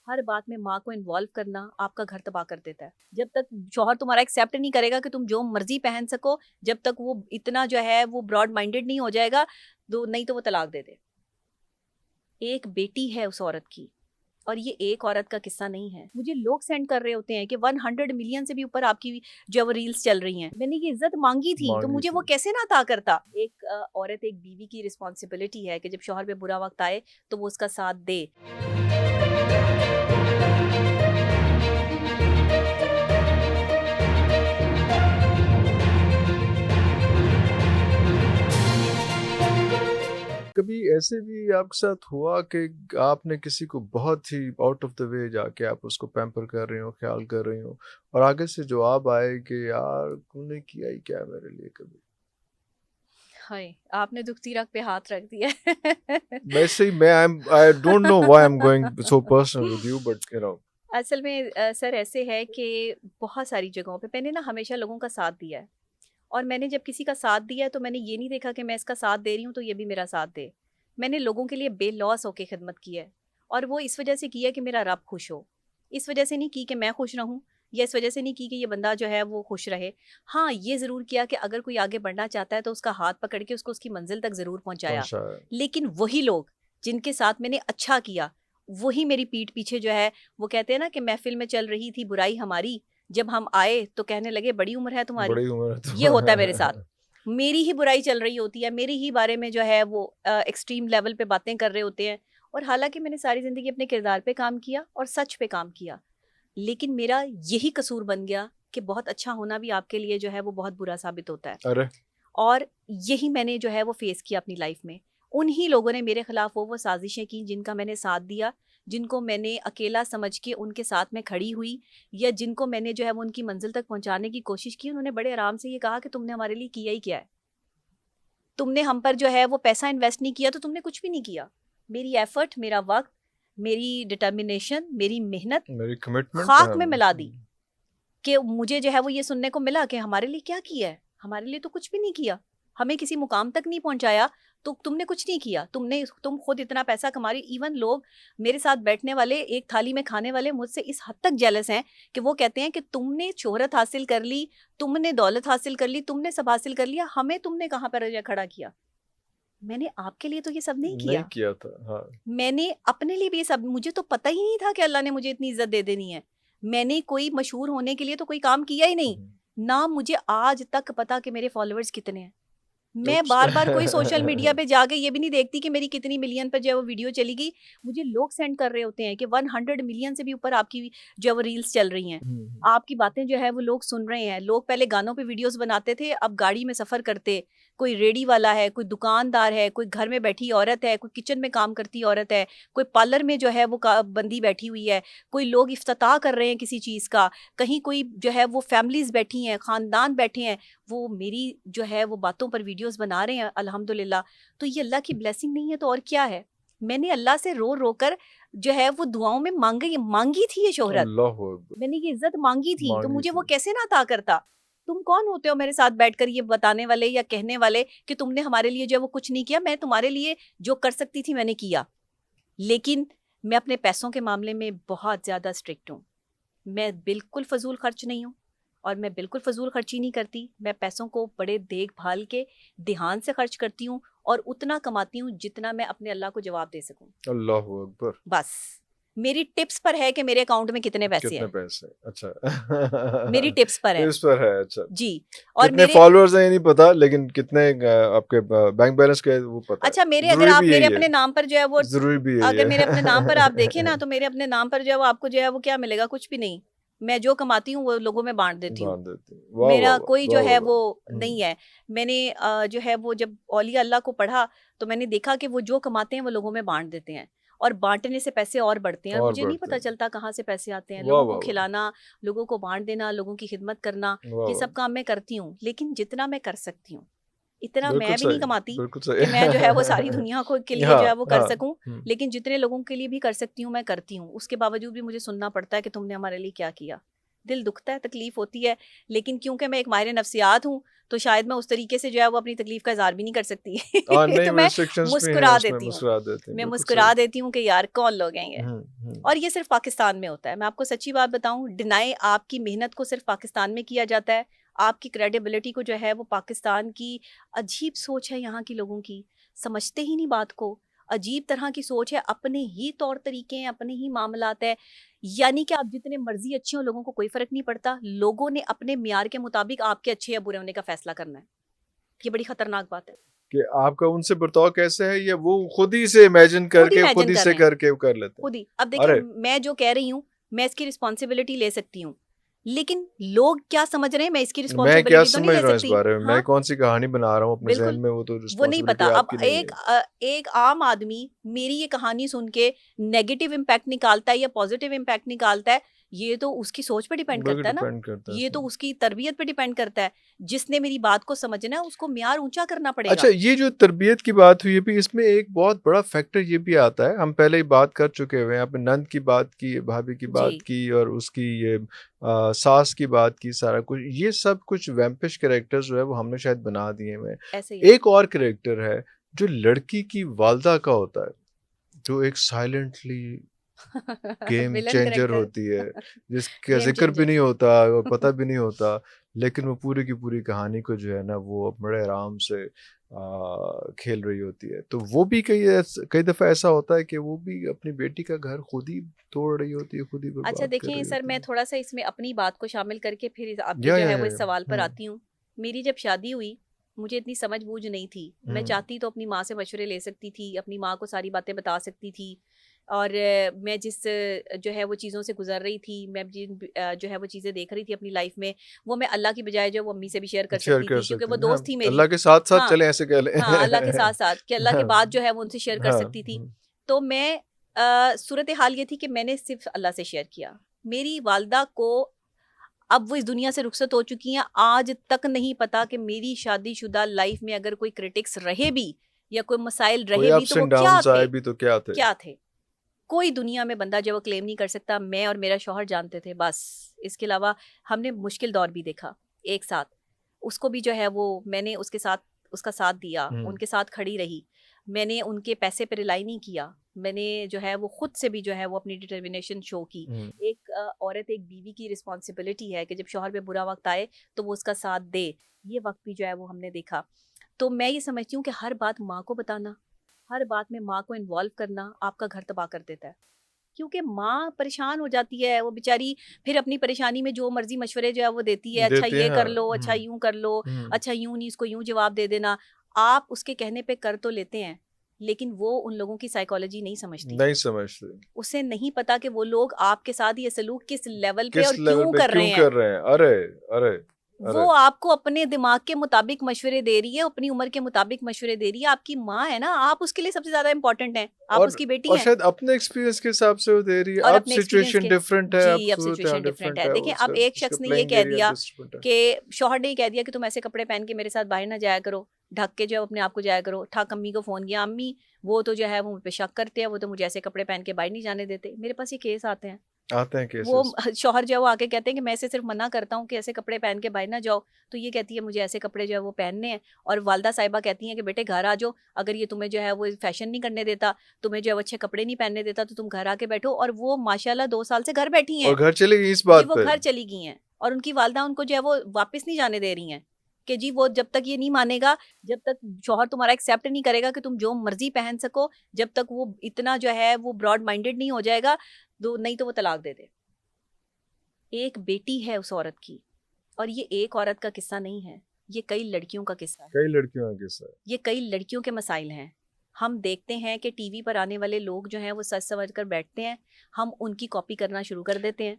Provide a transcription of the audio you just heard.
हर बात में माँ को इन्वॉल्व करना आपका घर तबाह कर देता है। जब तक शौहर तुम्हारा एक्सेप्ट नहीं करेगा कि तुम जो मर्जी पहन सको, जब तक वो इतना जो है वो ब्रॉड माइंडेड नहीं हो जाएगा, नहीं तो वो तलाक दे दे। एक बेटी है उस औरत की, और ये एक औरत का किस्सा नहीं है। मुझे लोग सेंड कर रहे होते हैं कि 100 मिलियन से भी ऊपर आपकी जो है वो रील्स चल रही हैं। मैंने ये इज्जत मांगी थी तो मुझे वो कैसे ना अता करता। एक औरत, एक बीवी की रिस्पॉन्सिबिलिटी है कि जब शौहर पे बुरा वक्त आए तो वो उसका साथ दे। कभी ऐसे भी आपके साथ हुआ कि आपने किसी को बहुत ही आउट ऑफ द वे जाके आप उसको पैम्पर कर रहे हो, ख्याल कर रही हो, और आगे से जवाब आए कि यार तूने किया ही क्या मेरे लिए कभी? हाय, आपने दुखती रग पे हाथ रख दिया। वैसे ही मैं I don't know why I am going so personal with you, but असल में सर ऐसे है कि बहुत सारी जगहों पे मैंने ना हमेशा लोगों का साथ दिया है, और मैंने जब किसी का साथ दिया है तो मैंने ये नहीं देखा कि मैं इसका साथ दे रही हूँ तो ये भी मेरा साथ दे। मैंने लोगों के लिए बेलॉस होके खिदमत की है, और वो इस वजह से की है कि मेरा रब खुश हो। इस वजह से नहीं की कि मैं खुश रहूँ, या इस वजह से नहीं की कि ये बंदा जो है वो खुश रहे। हाँ, ये ज़रूर किया कि अगर कोई आगे बढ़ना चाहता है तो उसका हाथ पकड़ के उसको उसकी मंजिल तक ज़रूर पहुँचाया। पहुंचा। लेकिन वही लोग जिनके साथ मैंने अच्छा किया, वही मेरी पीठ पीछे जो है, वो कहते हैं ना कि महफिल में चल रही थी बुराई हमारी, जब हम आए तो कहने लगे बड़ी उम्र है तुम्हारी। बड़ी उम्र है ये होता है मेरे साथ। तो मेरी ही बुराई चल रही होती है, मेरे ही बारे में जो है वो एक्सट्रीम लेवल पे बातें कर रहे होते हैं। और हालांकि मैंने सारी ज़िंदगी अपने किरदार पे काम किया और सच पे काम किया, लेकिन मेरा यही कसूर बन गया कि बहुत अच्छा होना भी आपके लिए जो है वो बहुत बुरा साबित होता है। अरे और यही मैंने जो है वो फेस किया अपनी लाइफ में। उन्हीं लोगों ने मेरे खिलाफ वो साजिशें की जिनका मैंने साथ दिया, जिनको मैंने अकेला समझ के उनके साथ में खड़ी हुई, या जिनको मैंने जो है वो उनकी मंजिल तक पहुंचाने की कोशिश की। उन्होंने बड़े आराम से ये कहा कि तुमने हमारे लिए किया ही क्या है, तुमने हम पर जो है वो पैसा इन्वेस्ट नहीं किया तो तुमने कुछ भी नहीं किया। मेरी एफर्ट, मेरा वक्त, मेरी डिटर्मिनेशन, मेरी मेहनत मेरी कमिटमेंट। खाक में मिला दी, कि मुझे जो है वो ये सुनने को मिला कि हमारे लिए क्या किया है, हमारे लिए तो कुछ भी नहीं किया, हमें किसी मुकाम तक नहीं पहुंचाया, तो तुमने कुछ नहीं किया। तुम खुद इतना पैसा कमा रही। इवन लोग मेरे साथ बैठने वाले, एक थाली में खाने वाले, मुझसे इस हद तक जेलस हैं कि वो कहते हैं कि तुमने शोहरत हासिल कर ली, तुमने दौलत हासिल कर ली, तुमने सब हासिल कर लिया, हमें तुमने कहाँ पर खड़ा किया। मैंने आपके लिए तो ये सब नहीं नहीं किया। किया था, हाँ। मैंने अपने लिए भी ये सब, मुझे तो पता ही नहीं था कि अल्लाह ने मुझे इतनी इज्जत दे देनी है। मैंने कोई मशहूर होने के लिए तो कोई काम किया ही नहीं। ना मुझे आज तक पता कि मेरे फॉलोअर्स कितने हैं। मैं Oops. बार बार कोई सोशल मीडिया पे जाके ये भी नहीं देखती कि मेरी कितनी मिलियन पर जो है वो वीडियो चली गई। मुझे लोग सेंड कर रहे होते हैं कि 100 मिलियन से भी ऊपर आपकी जो है वो रील्स चल रही हैं, आपकी बातें जो है वो लोग सुन रहे हैं। लोग पहले गानों पे वीडियोस बनाते थे, अब गाड़ी में सफर करते, कोई रेडी वाला है, कोई दुकानदार है, कोई घर में बैठी औरत है, कोई किचन में काम करती औरत है, कोई पार्लर में जो है वो बंदी बैठी हुई है, कोई लोग इफ्तिताह कर रहे हैं किसी चीज़ का, कहीं कोई जो है वो फैमिलीज बैठी हैं, खानदान बैठे हैं, वो मेरी जो है वो बातों पर वीडियोस बना रहे हैं अल्हम्दुलिल्लाह। तो ये अल्लाह की ब्लेसिंग नहीं है तो और क्या है। मैंने अल्लाह से रो रो कर जो है वो दुआओं में मांगी थी ये शोहरत, अल्लाह अकबर। मैंने ये इज्जत मांगी थी, तो मांगी मुझे वो थी। कैसे ना अता करता। तुम कौन होते हो मेरे साथ बैठकर ये बताने वाले या कहने वाले कि तुमने हमारे लिए जो है वो कुछ नहीं किया। मैं तुम्हारे लिए जो कर सकती थी मैंने किया, लेकिन मैं अपने पैसों के मामले में बहुत ज़्यादा स्ट्रिक्ट हूँ। मैं बिल्कुल फजूल खर्च नहीं हूँ, और मैं बिल्कुल फजूल खर्ची नहीं करती। मैं पैसों को बड़े देखभाल के, ध्यान से खर्च करती हूँ, और उतना कमाती हूँ जितना मैं अपने अल्लाह को जवाब दे सकूँ। अल्लाह अकबर। बस मेरी टिप्स पर है कि मेरे अकाउंट में कितने पैसे कितने हैं। पैसे? अच्छा। मेरी टिप्स पर है इस पर है, अच्छा। जी। और कितने मेरे, फॉलोअर्स हैं ये नहीं पता, लेकिन कितने आपके बैंक बैलेंस के वो पता अच्छा, है। मेरे, अगर जरूरी आप भी मेरे यही है। अपने नाम पर जो है वो, जरूरी भी यही अगर मेरे अपने नाम पर आप देखें है। ना, तो मेरे अपने नाम पर जो है वो आपको जो है वो क्या मिलेगा, कुछ भी नहीं। मैं जो कमाती हूँ वो लोगों में बांट देती हूँ। बांध देती हूँ। वाह वाह मेरा वाह कोई जो वाह वाह है वाह। वो नहीं है। मैंने जो है वो जब औलिया अल्लाह को पढ़ा तो मैंने देखा कि वो जो कमाते हैं वो लोगों में बांट देते हैं, और बांटने से पैसे और बढ़ते हैं, और और मुझे नहीं बढ़ते पता हैं। चलता कहाँ से पैसे आते हैं। वाह लोगों को वाह वाह खिलाना, लोगों को बांट देना, लोगों की खिदमत करना, वाह ये वाह। सब काम मैं करती हूँ, लेकिन जितना मैं कर सकती हूँ इतना बिल्कुल मैं भी नहीं सही। कमाती बिल्कुल कि सही। मैं जो है वो सारी दुनिया को के लिए हाँ जो है वो कर हाँ। सकूं। लेकिन जितने लोगों के लिए भी कर सकती हूँ मैं करती हूँ। उसके बावजूद भी मुझे सुनना पड़ता है कि तुमने हमारे लिए क्या किया। दिल दुखता है, तकलीफ होती है, लेकिन क्योंकि मैं एक माहिर नफ्सियात हूँ तो शायद मैं उस तरीके से जो है वो अपनी तकलीफ का इजहार भी नहीं कर सकती नहीं, तो मैं रिस्ट्रिक्शंस भी हैं मुस्कुरा उसमें, देती हूँ, मुस्कुरा देती हैं, मैं बिल्कुल मुस्कुरा सही। देती हूँ कि यार कौन लोग हैं ये। हुँ। और ये सिर्फ पाकिस्तान में होता है, मैं आपको सच्ची बात बताऊं, डिनाई आपकी मेहनत को सिर्फ पाकिस्तान में किया जाता है, आपकी क्रेडिबिलिटी को जो है वो पाकिस्तान की अजीब सोच है, यहाँ के लोगों की समझते ही नहीं बात को, अजीब तरह की सोच है, अपने ही तौर तरीके हैं, अपने ही मामलात है, यानी कि आप जितने मर्जी अच्छे हो लोगों को कोई फर्क नहीं पड़ता, लोगों ने अपने मियार के मुताबिक आपके अच्छे या बुरे होने का फैसला करना है। ये बड़ी खतरनाक बात है कि आपका उनसे बर्ताव कैसे है, ये वो खुद ही से इमेजिन खुद करके, इमेजिन खुद ही कर से रहे हैं, करके वो कर लेते हैं। खुद ही। अब देखिए अरे! मैं जो कह रही हूँ मैं इसकी रिस्पॉन्सिबिलिटी ले सकती हूँ, लेकिन लोग क्या समझ रहे हैं मैं इसकी मैं क्या रिस्पॉन्सिबिलिटी तो नहीं समझ ले रहा हूँ इस सकती। बारे में? मैं हाँ कौन-सी कहानी बना रहा हूँ अपने ज़हन बिल्कुल, में, वो तो वो नहीं रिस्पॉन्सिबिलिटी पता। अब आपकी नहीं है। एक आम आदमी मेरी ये कहानी सुन के नेगेटिव इम्पैक्ट निकालता है या पॉजिटिव इम्पैक्ट निकालता है, ये तो उसकी सोच पे डिपेंड बिल्कुल करता है ना, डिपेंड करता है ये तो इसमें। उसकी तरबियत पे डिपेंड करता है। जिसने मेरी बात को समझना है उसको म्यार ऊंचा करना अच्छा, पड़ेगा। ये जो तरबियत की बात हुई अभी, इसमें एक बहुत बड़ा फैक्टर ये भी आता है, हम पहले ही बात कर चुके हुए हैं, आपने नंद की बात की, भाभी की जी बात की और उसकी ये सास की बात की, सारा कुछ ये सब कुछ वैम्पिश कैरेक्टर्स जो है वो हमने शायद बना दिए हुए हैं। ऐसे ही है। एक और कैरेक्टर है जो लड़की की वालदा का होता है, जो एक silently game villain changer character होती है, जिसका गेम ज़िक्र भी चेंजर नहीं होता और पता भी नहीं होता, लेकिन वो पूरी की पूरी कहानी को जो है ना वो बड़े आराम से खेल रही होती है। तो वो भी कई दफ़ा ऐसा होता है कि वो भी अपनी बेटी का घर खुद ही तोड़ रही होती है, खुद ही अच्छा बर्बाद कर देखें रही सर, होती मैं है। थोड़ा सा इसमें अपनी बात को शामिल करके फिर आपके जो है वो इस या। सवाल पर हुँ, आती हूँ। मेरी जब शादी हुई मुझे इतनी समझ बूझ नहीं थी, मैं हुँ, चाहती तो अपनी माँ से मशवरे ले सकती थी, अपनी माँ को सारी बातें बता सकती थी, और मैं जिस जो है वो चीज़ों से गुजर रही थी, मैं जिन जो है वो चीज़ें देख रही थी अपनी लाइफ में, वो मैं अल्लाह की बजाय जो वो अम्मी से भी शेयर कर शेयर सकती कर थी क्योंकि सकते वो हैं। हाँ, दोस्त थी मेरी। अल्लाह के साथ-साथ हाँ चलें ऐसे कह लें। हाँ, अल्लाह के साथ साथ कि अल्लाह के हाँ, बाद जो है वो उनसे शेयर कर हाँ, सकती थी। हुँ, तो मैं सूरत हाल ये थी कि मैंने सिर्फ अल्लाह से शेयर किया। मेरी वालदा को अब वो इस दुनिया से रुखसत हो चुकी हैं, आज तक नहीं पता कि मेरी शादीशुदा लाइफ में अगर कोई क्रिटिक्स रहे भी या कोई मसाइल कोई रहे भी तो अप्स वो एंड क्या डाउन्स थे? आए भी तो क्या थे? क्या थे? कोई दुनिया में बंदा जो वो क्लेम नहीं कर सकता, मैं और मेरा शौहर जानते थे बस। इसके अलावा हमने मुश्किल दौर भी देखा एक साथ। उसको भी जो है वो मैंने उसका साथ दिया, हुँ, उनके साथ खड़ी रही। मैंने उनके पैसे पे रिलाई नहीं किया। मैंने जो है वो खुद से भी जो है वो अपनी डिटर्मिनेशन शो की। हुँ। एक औरत, एक बीवी की रिस्पॉन्सिबिलिटी है कि जब शौहर पे बुरा वक़्त आए तो वो उसका साथ दे। ये वक़्त भी जो है वो हमने देखा। तो मैं ये समझती हूँ कि हर बात माँ को बताना, हर बात में माँ को इन्वॉल्व करना आपका घर तबाह कर देता है। क्योंकि माँ परेशान हो जाती है, वो बेचारी फिर अपनी परेशानी में जो मर्ज़ी मशवरे जो है वो देती है, अच्छा देती हैं, ये हाँ। कर लो, अच्छा हुँ, यूँ कर लो, हुँ। अच्छा यूँ नहीं इसको यूँ जवाब दे देना। आप उसके कहने पे कर तो लेते हैं, लेकिन वो उन लोगों की साइकोलॉजी नहीं समझती। नहीं समझते। उसे नहीं पता कि वो लोग आपके साथ ये सलूक किस लेवल पे और किस लेवल क्यों पे कर रहे क्यों हैं। कर रहे हैं? अरे! अरे! वो अरे! आपको अपने दिमाग के मुताबिक मशवरे दे रही है, अपनी उम्र के मुताबिक मशवरे दे रही है। आपकी माँ है ना, आप उसके लिए सबसे ज़्यादा इम्पोर्टेंट हैं, आप और उसकी बेटी और हैं। शायद अपने एक्सपीरियंस के हिसाब से वो दे रही है। और अब अपने एक्सपीरियंस सिचुएशन के डिफरेंट है, अब जी, अब सूरत-हाल सिचुएशन डिफरेंट डिफरेंट है। है, देखिए अब उसका एक उसका शख्स ने ये प्लेइंग कह एरिया दिया डिफरेंट है। कि शौहर ने ये कह दिया कि तुम ऐसे कपड़े पहन के मेरे साथ बाहर ना जाया करो, ढक के जो है अपने आप को जाया करो। ठाक अम्मी को फ़ोन किया, अम्मी वो तो जो है वो मुझ पे शक करते हैं, वो तो मुझे ऐसे कपड़े पहन के बाहर नहीं जाने देते। मेरे पास ये केस आते हैं। आते हैं वो केसेस। शौहर जो है वो आके कहते हैं कि मैं इसे सिर्फ मना करता हूँ कि ऐसे कपड़े पहन के बाहर ना जाओ, तो ये कहती है मुझे ऐसे कपड़े जो है वो पहनने हैं, और वालदा साहिबा कहती हैं कि बेटे घर आ जाओ, अगर ये तुम्हें जो है वो फैशन नहीं करने देता, तुम्हें जो है वो अच्छे कपड़े नहीं पहनने देता, तो तुम घर आके बैठो। और वो माशाल्लाह 2 साल से घर बैठी और हैं। घर चली गई इस जी, बात वो पे। घर चली गई हैं और उनकी वालदा उनको जो है वो वापस नहीं जाने दे रही हैं कि जी वो जब तक ये नहीं मानेगा, जब तक शौहर तुम्हारा एक्सेप्ट नहीं करेगा कि तुम जो मर्जी पहन सको, जब तक वो इतना जो है वो ब्रॉड माइंडेड नहीं हो जाएगा, तो नहीं तो वो तलाक दे दे। एक बेटी है उस औरत की, और ये एक औरत का किस्सा नहीं है, ये कई लड़कियों का किस्सा है, कई लड़कियों का किस्सा है। ये कई लड़कियों के मसाइल हैं। हम देखते हैं कि टीवी पर आने वाले लोग जो हैं वो सच समझ कर बैठते हैं, हम उनकी कॉपी करना शुरू कर देते हैं।